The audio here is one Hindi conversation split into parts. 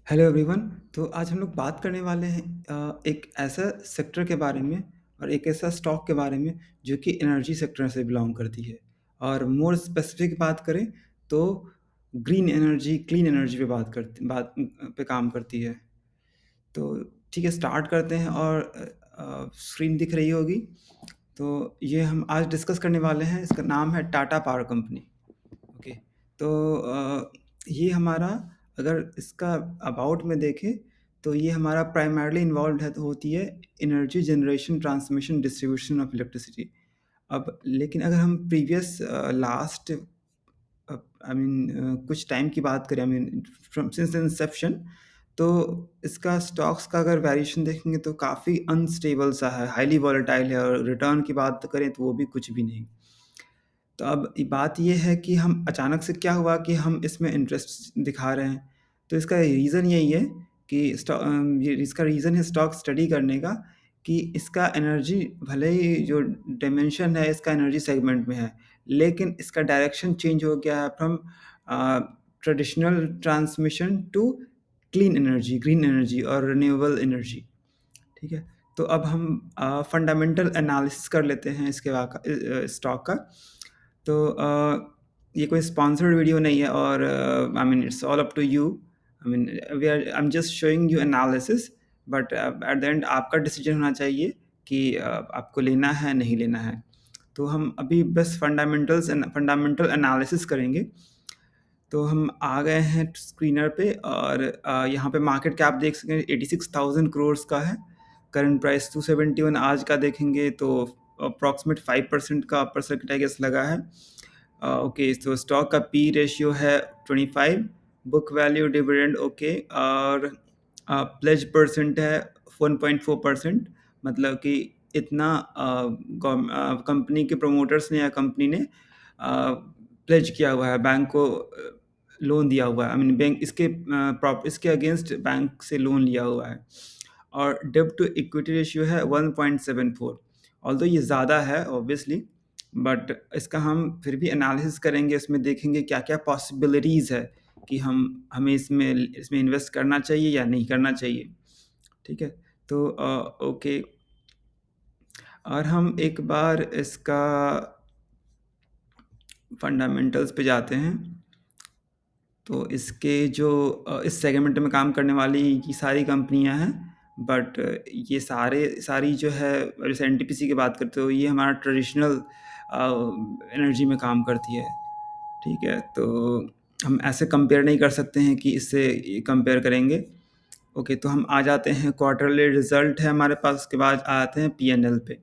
Hello everyone. तो आज हम लोग बात करने वाले हैं एक ऐसा सेक्टर के बारे में और एक ऐसा स्टॉक के बारे में जो कि एनर्जी सेक्टर से बिलोंग करती है। और मोर स्पेसिफिक बात करें तो ग्रीन एनर्जी, क्लीन एनर्जी पे बात पे काम करती है। तो ठीक है, स्टार्ट करते हैं। और स्क्रीन दिख रही होगी। तो ये हम आज डिस्कस करने वाले हैं, इसका नाम है टाटा पावर कंपनी। ओके। तो ये हमारा, अगर इसका अबाउट में देखें तो ये हमारा प्राइमरली इन्वॉल्व है, तो होती है energy generation, transmission, distribution of electricity. अब लेकिन अगर हम प्रीवियस लास्ट कुछ टाइम की बात करें, फ्रॉम सिंस इंसेप्शन, तो इसका स्टॉक्स का अगर वैल्यूएशन देखेंगे तो काफ़ी अनस्टेबल सा है, हाईली वॉलेटाइल है। और रिटर्न की बात करें तो वो भी कुछ भी नहीं। तो अब बात ये है कि हम अचानक से क्या हुआ कि हम इसमें इंटरेस्ट दिखा रहे हैं। तो इसका रीज़न यही है कि ये इसका रीज़न है स्टॉक स्टडी करने का, कि इसका एनर्जी, भले ही जो डायमेंशन है इसका एनर्जी सेगमेंट में है, लेकिन इसका डायरेक्शन चेंज हो गया है from traditional transmission to clean energy, green energy और रिन्यूएबल एनर्जी। ठीक है। तो अब हम फंडामेंटल एनालिसिस कर लेते हैं इसके स्टॉक का। तो ये कोई स्पॉन्सर्ड वीडियो नहीं है, और I mean it's all up to you. I am just showing you analysis, but at the end आपका डिसीजन होना चाहिए कि आपको लेना है नहीं लेना है। तो हम अभी बस फंडामेंटल एनालिसिस करेंगे। तो हम आ गए हैं स्क्रीनर पे, और यहाँ पे मार्केट कैप देख सकें 86,000 करोड़ का है। Current price 271। आज का देखेंगे तो अप्रॉक्सीमेट 5% का अपर सर्किट आई गेस लगा है। ओके, तो स्टॉक का पी रेशियो है 25, बुक वैल्यू, डिविडेंड ओके, और प्लेज परसेंट है 1.4%। मतलब कि इतना कंपनी के प्रोमोटर्स ने या कंपनी ने प्लेज किया हुआ है, बैंक को लोन दिया हुआ है। आई मीन बैंक इसके अगेंस्ट बैंक से लोन लिया हुआ है। और डेब्ट टू इक्विटी रेशियो है 1.74। ऑल्दो ये ज़्यादा है ऑब्वियसली, बट इसका हम फिर भी एनालिसिस करेंगे, इसमें देखेंगे क्या क्या पॉसिबिलिटीज़ है कि हमें इसमें इन्वेस्ट करना चाहिए या नहीं करना चाहिए। ठीक है। तो ओके, और हम एक बार इसका फंडामेंटल्स पे जाते हैं। तो इसके जो इस सेगमेंट में काम करने वाली ये सारी कंपनियां हैं, बट ये सारी जो है, जैसे एनटीपीसी की बात करते हो, ये हमारा ट्रेडिशनल एनर्जी में काम करती है। ठीक है। तो हम ऐसे कंपेयर नहीं कर सकते हैं कि इससे कंपेयर करेंगे। ओके, तो हम आ जाते हैं, क्वार्टरली रिजल्ट है हमारे पास, उसके बाद आते हैं पीएनएल पे।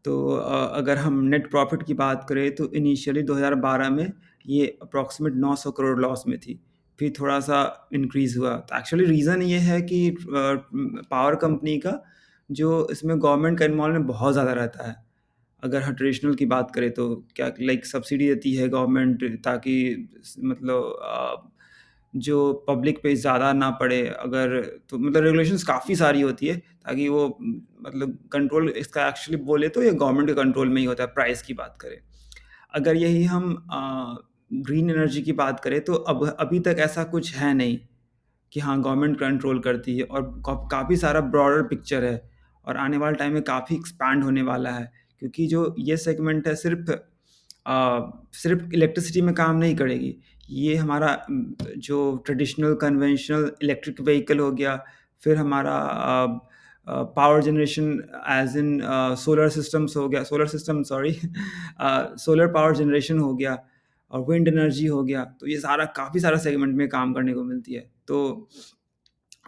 तो अगर हम नेट प्रॉफिट की बात करें तो इनिशियली 2012 में ये अप्रॉक्सीमेट 900 करोड़ लॉस में थी, फिर थोड़ा सा इंक्रीज़ हुआ। तो एक्चुअली रीज़न ये है कि पावर कंपनी का जो इसमें गवर्नमेंट का इन्वॉल्वमेंट बहुत ज़्यादा रहता है। अगर हम ट्रेडिशनल की बात करें तो क्या लाइक सब्सिडी देती है गवर्नमेंट, ताकि मतलब जो पब्लिक पे ज़्यादा ना पड़े, अगर तो मतलब रेगुलेशंस काफ़ी सारी होती है, ताकि वो मतलब कंट्रोल इसका एक्चुअली बोले तो ये गवर्नमेंट के कंट्रोल में ही होता है, प्राइस की बात करें। अगर यही हम ग्रीन एनर्जी की बात करें तो अब अभी तक ऐसा कुछ है नहीं कि हाँ, गवर्नमेंट कंट्रोल करती है, और काफ़ी सारा ब्रॉडर पिक्चर है, और आने वाले टाइम में काफ़ी एक्सपैंड होने वाला है। क्योंकि जो ये सेगमेंट है सिर्फ इलेक्ट्रिसिटी में काम नहीं करेगी। ये हमारा जो ट्रेडिशनल कन्वेंशनल इलेक्ट्रिक व्हीकल हो गया, फिर हमारा power generation as in solar system sorry solar power generation हो गया, और विंड एनर्जी हो गया। तो ये सारा काफ़ी सारा सेगमेंट में काम करने को मिलती है। तो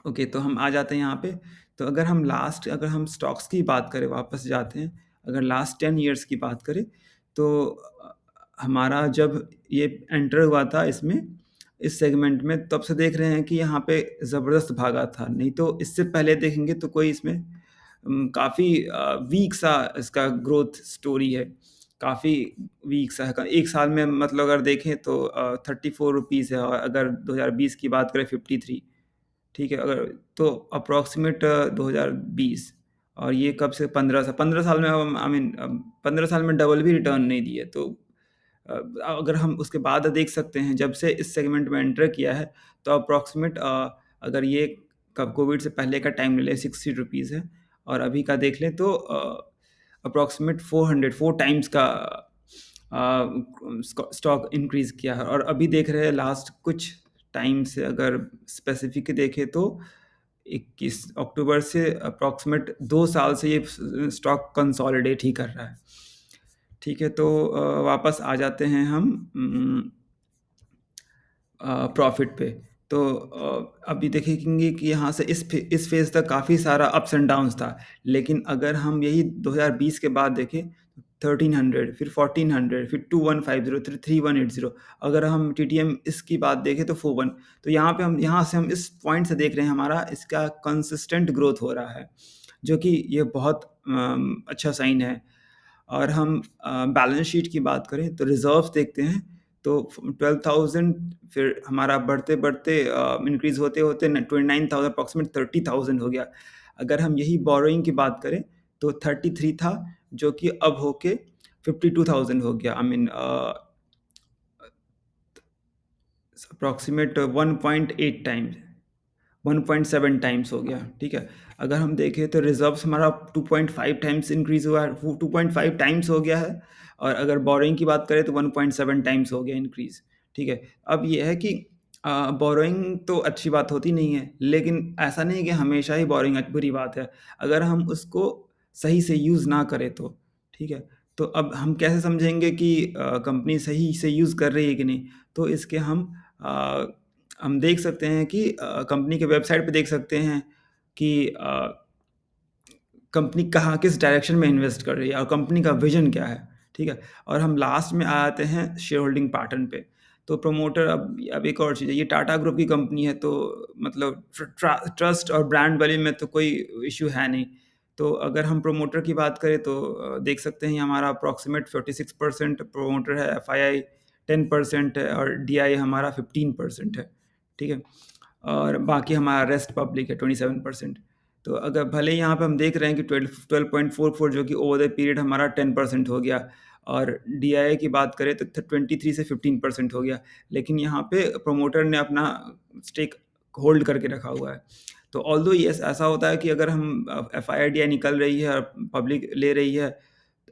ओके, तो हम आ जाते हैं यहाँ पे। तो अगर हम स्टॉक्स की बात करें, वापस जाते हैं, अगर लास्ट 10 ईयर्स की बात करें तो हमारा जब ये एंटर हुआ था इसमें, इस सेगमेंट में, तब से देख रहे हैं कि यहाँ पे ज़बरदस्त भागा था। नहीं तो इससे पहले देखेंगे तो कोई इसमें काफ़ी वीक सा इसका ग्रोथ स्टोरी है, काफ़ी वीक सा है। एक साल में मतलब अगर देखें तो 34 रुपीज़ है, और अगर 2020 की बात करें 53। ठीक है। अगर तो अप्रॉक्सीमेट 2020, और ये कब से 15 साल में, हम आई मीन 15 साल में डबल भी रिटर्न नहीं दिए। तो अगर हम उसके बाद देख सकते हैं, जब से इस सेगमेंट में एंटर किया है, तो अप्रॉक्सीमेट अगर ये कब कोविड से पहले का टाइम ले लें, 60 रुपीज़ है, और अभी का देख लें तो अप्रॉक्सिमेट 4 टाइम्स का स्टॉक इंक्रीज़ किया है। और अभी देख रहे हैं लास्ट कुछ टाइम से अगर स्पेसिफिक देखें तो 21 अक्टूबर से अप्रॉक्सिमेट 2 साल से ये स्टॉक कंसोलिडेट ही कर रहा है। ठीक है, तो वापस आ जाते हैं हम प्रॉफ़िट पे। तो अभी देखेंगे कि यहाँ से इस फ़ेज़ तक काफ़ी सारा अप्स एंड डाउन्स था। लेकिन अगर हम यही 2020 के बाद देखें, 1300, फिर 1400, फिर 2150, फिर 3180, अगर हम टीटीएम इसकी बात देखें तो 41। तो यहाँ से हम इस पॉइंट से देख रहे हैं हमारा इसका कंसिस्टेंट ग्रोथ हो रहा है, जो कि ये बहुत अच्छा साइन है। और हम बैलेंस शीट की बात करें तो रिज़र्व्स देखते हैं, तो 12,000 फिर हमारा बढ़ते-बढ़ते इंक्रीज़ होते-होते न 29,000 अप्रॉक्सिमेट 30,000 हो गया। अगर हम यही बोरोइंग की बात करें तो 33 था, जो कि अब होके 52,000 हो गया। I mean approximate 1.8 times, 1.7 times हो गया, ठीक है। अगर हम देखें तो रिज़र्व्स हमारा 2.5 टाइम्स इंक्रीज़ हुआ है, वो 2.5 टाइम्स हो गया है। और अगर बोरोइंग की बात करें तो 1.7 टाइम्स हो गया इंक्रीज़, ठीक है। अब ये है कि बोरोइंग तो अच्छी बात होती नहीं है, लेकिन ऐसा नहीं है कि हमेशा ही बोरोइंग बुरी बात है, अगर हम उसको सही से यूज़ ना करें तो, ठीक है। तो अब हम कैसे समझेंगे कि कंपनी सही से यूज़ कर रही है कि नहीं? तो इसके अ, हम देख सकते हैं कि कंपनी के वेबसाइट पे देख सकते हैं कि कंपनी कहाँ किस डायरेक्शन में इन्वेस्ट कर रही है और कंपनी का विज़न क्या है, ठीक है? और हम लास्ट में आ जाते हैं शेयर होल्डिंग पैटर्न पे। तो प्रमोटर अब एक और चीज़ है, ये टाटा ग्रुप की कंपनी है, तो मतलब ट्रस्ट और ब्रांड वैल्यू में तो कोई इश्यू है नहीं। तो अगर हम प्रमोटर की बात करें तो देख सकते हैं ये हमारा अप्रॉक्सिमेट 46% प्रमोटर है, एफआईआई 10% है और डीआई हमारा 15% है, ठीक है? और बाकी हमारा रेस्ट पब्लिक है 27%। तो अगर भले ही यहाँ पे हम देख रहे हैं कि 12.44 जो कि ओवर द पीरियड हमारा 10% हो गया, और डीआईए की बात करें तो 23 से 15% हो गया, लेकिन यहाँ पे प्रमोटर ने अपना स्टेक होल्ड करके रखा हुआ है। तो ऑल्दो ये ऐसा होता है कि अगर हम एफआईआई डीआई निकल रही है और पब्लिक ले रही है,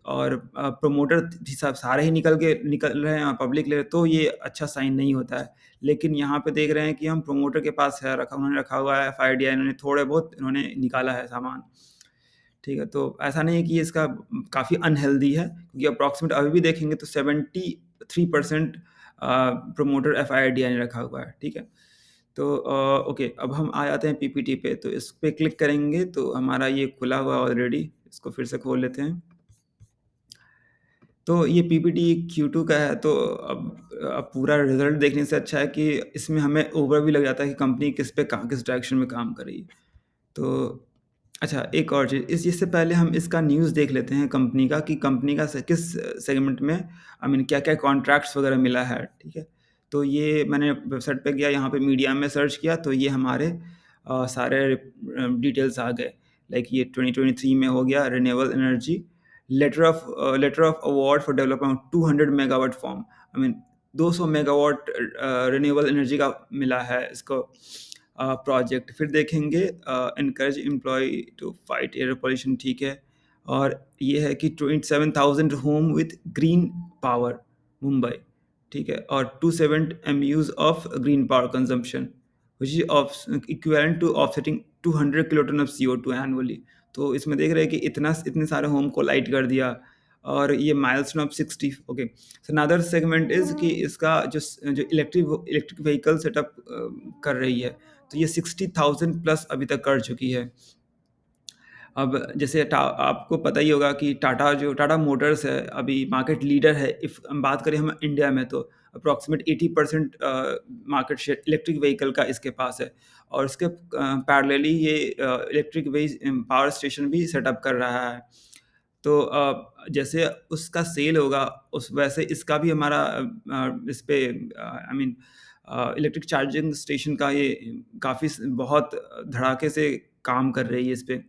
और प्रमोटर भी सब सारे ही निकल रहे हैं और पब्लिक ले रहे हैं, तो ये अच्छा साइन नहीं होता है। लेकिन यहाँ पे देख रहे हैं कि हम प्रमोटर के पास है रखा उन्होंने रखा हुआ है एफआईडीआई, इन्होंने थोड़े बहुत इन्होंने निकाला है सामान, ठीक है। तो ऐसा नहीं है कि ये इसका काफ़ी अनहेल्दी है, क्योंकि अप्रॉक्सिमेट अभी भी देखेंगे तो 73% प्रमोटर एफआईडीआई ने रखा हुआ है, ठीक है। तो ओके, अब हम आ जाते हैं पीपीटी पे, तो इस पे क्लिक करेंगे तो हमारा ये खुला हुआ है ऑलरेडी, इसको फिर से खोल लेते हैं। तो ये पीपीटी Q2 का है, तो अब पूरा रिज़ल्ट देखने से अच्छा है कि इसमें हमें ओवरव्यू लग जाता है कि कंपनी किस डायरेक्शन में काम कर रही है। तो अच्छा, एक और चीज़, इस इससे पहले हम इसका न्यूज़ देख लेते हैं कंपनी का, कि कंपनी का किस सेगमेंट में आई मीन क्या-क्या कॉन्ट्रैक्ट्स वगैरह मिला है, ठीक है? तो ये मैंने वेबसाइट पे गया, यहाँ पे मीडिया में सर्च किया तो ये हमारे सारे डिटेल्स आ गए। लाइक ये 2023 में हो गया renewable energy, letter of award for development 200 megawatt form, I mean 200 megawatt renewable energy का मिला है इसको प्रोजेक्ट। फिर देखेंगे encourage employ to fight air pollution, ठीक है। और ये है कि 27,000 home with green power Mumbai, ठीक है। और 27 MUs of green power consumption which is of equivalent to offsetting 200 kiloton of CO2 annually. तो इसमें देख रहे हैं कि इतने सारे होम को लाइट कर दिया, और ये milestone of 60। Okay, so another segment is कि इसका जो इलेक्ट्रिक व्हीकल सेटअप कर रही है, तो ये 60,000 प्लस अभी तक कर चुकी है। अब जैसे आपको पता ही होगा कि टाटा मोटर्स है, अभी मार्केट लीडर है। इफ़ हम बात करें हम इंडिया में, तो approximate 80% market share electric vehicle का इसके पास है, और इसके पैरेलली ये इलेक्ट्रिक पावर स्टेशन भी सेटअप कर रहा है। तो जैसे उसका सेल होगा उस वैसे इसका भी हमारा इस पे I mean electric charging station का ये काफ़ी बहुत धड़ाके से काम कर रही है इस पे।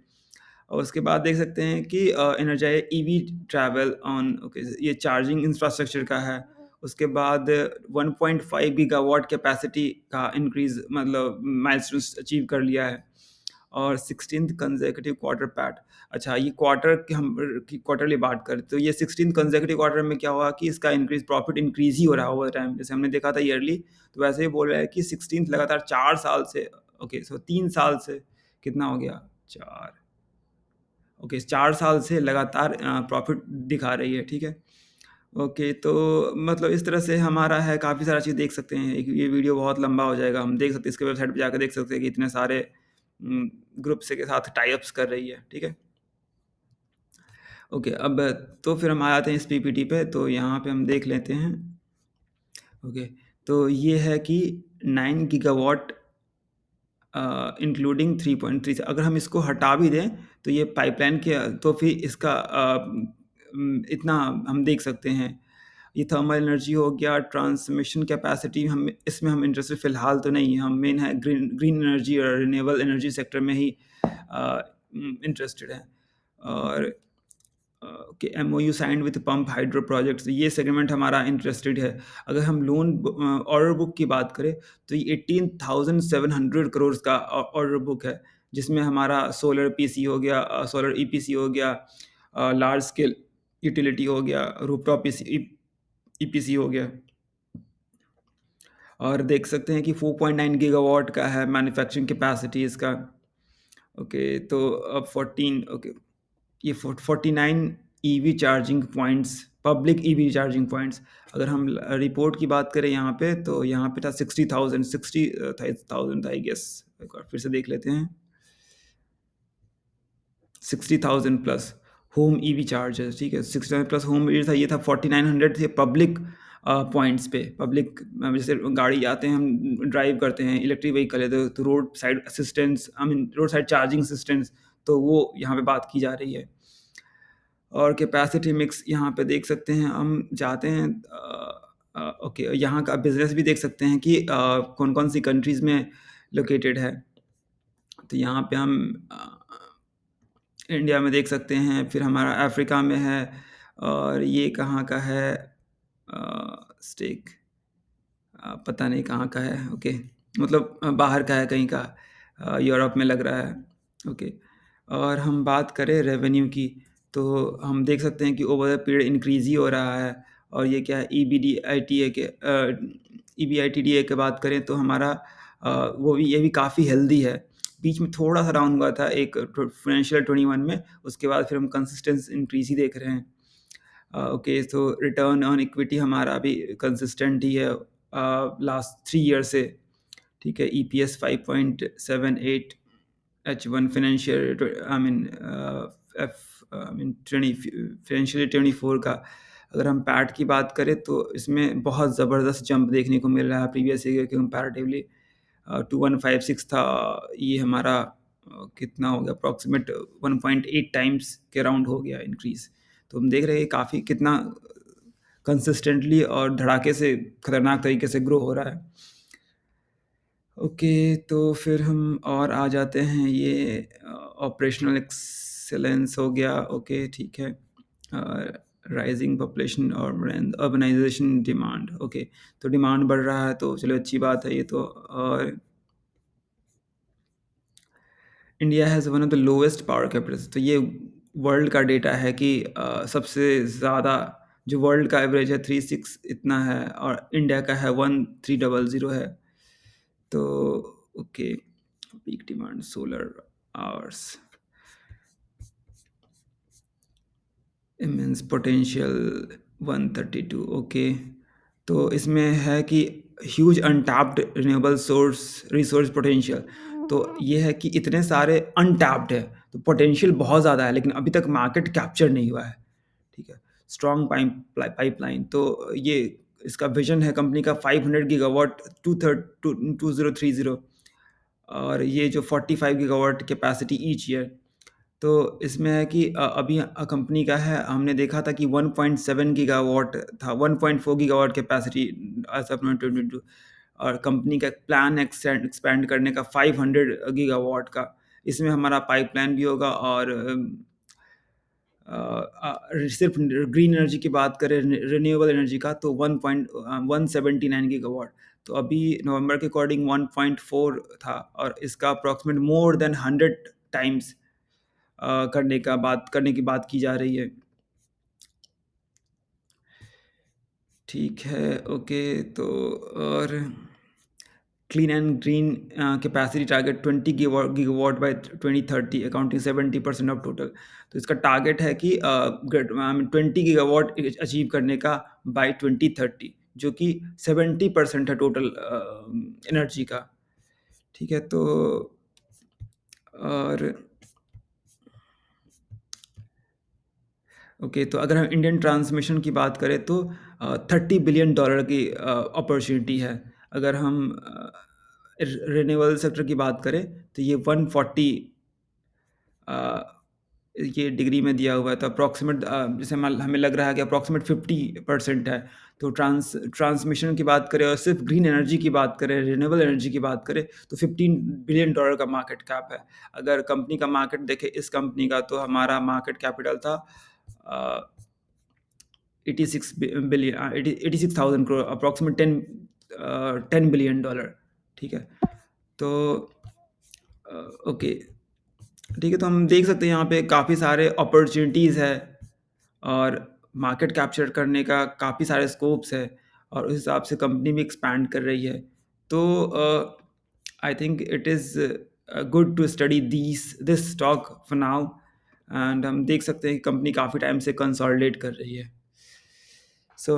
और उसके बाद देख सकते हैं कि एनर्जाई ईवी ट्रैवल ऑन, ओके, ये चार्जिंग इंफ्रास्ट्रक्चर का है। उसके बाद 1.5 गीगावाट कैपेसिटी का इंक्रीज़ मतलब माइलस्टोन्स अचीव कर लिया है। और 16th कंसेक्यूटिव क्वार्टर पैट। अच्छा, ये क्वार्टर की हम की क्वार्टरली बात करें तो ये 16th कंसेक्यूटिव क्वार्टर में क्या हुआ कि इसका प्रॉफिट इंक्रीज़ ही हो रहा है ओवर टाइम। जैसे हमने देखा था ईयरली, तो वैसे ही बोल रहा है कि 16th लगातार 4 साल से, ओके, सो 3 साल से कितना हो गया? 4, ओके, 4 साल से लगातार प्रॉफ़िट दिखा रही है, ठीक है? ओके, तो मतलब इस तरह से हमारा है, काफ़ी सारा चीज़ देख सकते हैं। एक ये वीडियो बहुत लंबा हो जाएगा, हम देख सकते हैं, इसके वेबसाइट पे जाकर देख सकते हैं कि इतने सारे ग्रुप से के साथ टाई अप्स कर रही है, ठीक है? ओके, अब तो फिर हम आ जाते हैं इस पीपीटी पे, तो यहाँ पे हम देख लेते हैं। ओके, तो ये है कि 9 गीगावाट इंक्लूडिंग 3.3 से अगर हम इसको हटा भी दें, तो ये पाइपलाइन के तो फिर इसका इतना हम देख सकते हैं। ये थर्मल एनर्जी हो गया, ट्रांसमिशन कैपेसिटी, हम इसमें हम इंटरेस्टेड फ़िलहाल तो नहीं है, हम मेन है ग्रीन ग्रीन एनर्जी और रिन्यूएबल एनर्जी सेक्टर में ही इंटरेस्टेड हैं। और कि MOU signed with pump hydro projects, ये सेगमेंट हमारा इंटरेस्टेड है। अगर हम लोन ऑर्डर बुक की बात करें, तो ये 18,700 करोड़ का ऑर्डर बुक है, जिसमें हमारा सोलर पीसी हो गया, सोलर ईपीसी हो गया, लार्ज स्केल यूटिलिटी हो गया, रूफटॉप ईपीसी हो गया। और देख सकते हैं कि 4.9 गीगावाट का है मैन्युफैक्चरिंग कैपेसिटी इसका। ओके, तो अब 14, ओके, ये 49 EV charging points, public EV charging points. अगर हम रिपोर्ट की बात करें यहाँ पे, तो यहाँ पे था 60,000 था, आई गेस। एक बार फिर से देख लेते हैं। 60,000 प्लस होम ईवी चार्जर्स, ठीक है? 60,000 प्लस होम ईवी था, ये था 4,900 थे पब्लिक पॉइंट्स पे। पब्लिक जैसे गाड़ी आते हैं, हम ड्राइव करते हैं, इलेक्ट्रिक व्हीकल है, तो road side assistance, I mean road side charging assistance, तो वो यहाँ पे बात की जा रही है। और कैपेसिटी मिक्स यहाँ पे देख सकते हैं, हम जाते हैं ओके, यहाँ का बिजनेस भी देख सकते हैं कि कौन कौन सी कंट्रीज़ में लोकेटेड है। तो यहाँ पे हम इंडिया में देख सकते हैं, फिर हमारा अफ्रीका में है, और ये कहाँ का है स्टेक, पता नहीं कहाँ का है, ओके, मतलब बाहर का है कहीं का, यूरोप में लग रहा है, ओके। और हम बात करें रेवेन्यू की, तो हम देख सकते हैं कि ओवर द पीरियड इंक्रीज़ ही हो रहा है। और ये क्या है, ईबीडीआईटीए के ईबीआईटीडीए की बात करें तो हमारा वो भी, ये भी काफ़ी हेल्दी है। बीच में थोड़ा-सा डाउन हुआ था एक फाइनेंशियल 21 में, उसके बाद फिर हम कंसिस्टेंस इंक्रीज़ ही देख रहे हैं। Okay, so return on equity हमारा अभी कंसिस्टेंट ही है लास्ट 3 ईयर से, ठीक है? EPS 5.78, H1 financial, I mean I mean 20 financial 24 का। अगर हम पैट की बात करें, तो इसमें बहुत ज़बरदस्त जंप देखने को मिल रहा है प्रीवियस ईयर के कंपैरेटिवली। 2156 था, ये हमारा कितना हो गया, अप्रॉक्सिमेट 1.8 टाइम्स के अराउंड हो गया इंक्रीज़। तो हम देख रहे हैं काफ़ी कितना कंसिस्टेंटली और धड़ाके से खतरनाक तरीके से ग्रो हो रहा है। ओके, तो फिर हम और आ जाते हैं, ये ऑपरेशनल एक्सीलेंस हो गया, ओके, ठीक है। राइजिंग पॉपुलेशन और अर्बनाइजेशन डिमांड, ओके, तो डिमांड बढ़ रहा है, तो चलो अच्छी बात है ये तो। और India has one of the lowest power Capitals, तो ये वर्ल्ड का डेटा है कि सबसे ज़्यादा जो वर्ल्ड का एवरेज है 36 इतना है, और इंडिया का है 1300 है। तो okay, peak demand solar hours, immense potential 132, okay. तो इसमें है कि huge untapped renewable source resource potential, तो ये है कि इतने सारे अनटैप्ड है, तो पोटेंशियल बहुत ज़्यादा है, लेकिन अभी तक मार्केट कैप्चर नहीं हुआ है, ठीक है? स्ट्रॉन्ग पाइपलाइन, तो ये इसका विजन है कंपनी का 500 गीगावाट 2030, और ये जो 45 गीगावाट कैपेसिटी ईच ईयर। तो इसमें है कि अभी कंपनी का है, हमने देखा था कि 1.7 गीगावाट था, 1.4 गीगावाट कैपेसिटी एज़ ऑफ 2022, और कंपनी का प्लान है एक्सपेंड करने का 500 गीगावाट का। इसमें हमारा पाइपलाइन भी होगा, और सिर्फ ग्रीन एनर्जी की बात करें, रिन्यूएबल एनर्जी का, तो 1.179 गीगावाट। तो अभी नवंबर के अकॉर्डिंग 1.4 था, और इसका अप्रॉक्सीमेट मोर देन 100 टाइम्स करने की बात की जा रही है। ठीक है, ओके। तो और clean and green capacity target 20 gigawatt by 2030, accounting 70% of total. तो इसका टारगेट है कि 20 गीगावाट अचीव करने का बाय 2030, जो कि 70% है टोटल एनर्जी का। ठीक है, तो और ओके, तो अगर हम इंडियन ट्रांसमिशन की बात करें तो $30 बिलियन की अपॉर्चुनिटी है। अगर हम रिन्यूएबल सेक्टर की बात करें तो ये 140 ये डिग्री में दिया हुआ है। तो अप्रॉक्सीमेट जैसे हमें लग रहा है कि अप्रॉक्सीमेट 50% है। तो ट्रांसमिशन की बात करें और सिर्फ ग्रीन एनर्जी की बात करें, रिन्यूएबल एनर्जी की बात करें, तो $15 बिलियन का मार्केट कैप है। अगर कंपनी का मार्केट देखें इस कंपनी का, तो हमारा मार्केट कैपिटल था 86,000 करोड़, अप्रॉक्सीमेट 10 बिलियन डॉलर। ठीक है, तो ओके, ठीक है। तो हम देख सकते हैं यहाँ पे काफ़ी सारे अपॉर्चुनिटीज़ है, और मार्केट कैप्चर करने का काफ़ी सारे स्कोप्स है, और उस हिसाब से कंपनी भी एक्सपैंड कर रही है। तो I think it is good to study this stock for now, and हम देख सकते हैं कि कंपनी काफ़ी टाइम से कंसोलिडेट कर रही है। सो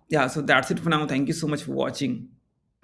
या, so that's it for now, thank you so much for watching.